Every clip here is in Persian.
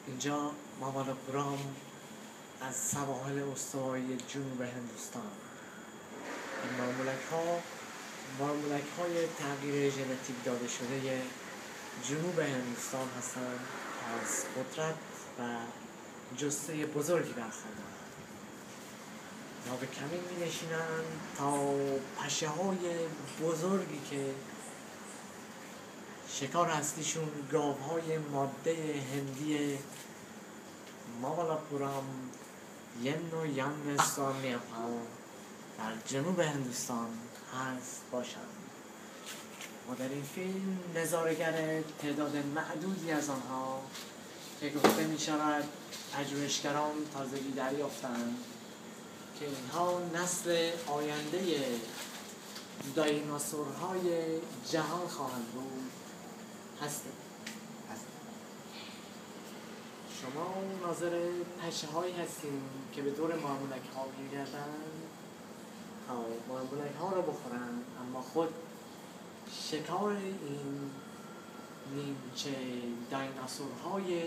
اینجا ماوراپورام از سواحل استوایی جنوب هندوستان. این مارمولک های تغییر ژنتیک داده شده جنوب هندوستان هستند از قدرت و جثه بزرگی برخوردارند و به کمین می نشینند تا پشه های بزرگی که شکار اصلیشون گاوهای ماده هندی ماوراپورام ین و یان سوامیاپا در جنوب هندوستان هست باشند. ما در این فیلم نظاره‌گر تعداد معدودی از آنها که گفته می شود پژوهشگران تازگی دریافتند که اینها نسل آینده دایناسورهای جهان خواهند بود هستند. شما ناظر پشه هایی هستیم که به دور مارمولک ها می‌گردند تا مارمولک ها را بخورند، اما خود شکار این نیمچه دایناسورهای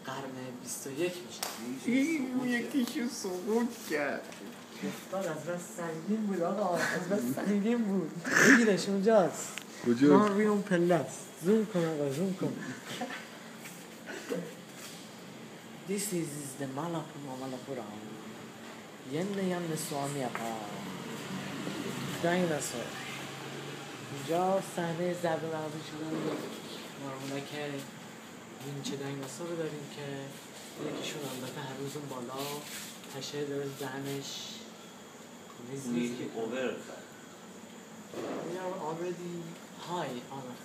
قرن 21 میشه. این یکیشو سقوط کرد. افتاد از بس سنگین بود آقا، از بس سنگین بود. بگیرش اونجاست. کجا؟ ما روی اون پله است. زوم کن آقا، زوم کن. This is the Mavallapuram. Yan Swamiapa. Dinosaur. اینجا صحنه ضرب مغزی شدن مارمولک نیمچه دایناسور رو داریم که یکیشون البته هر روز اون بالا پشه داره دهنش اون یکی اوور کرد. We are already high on a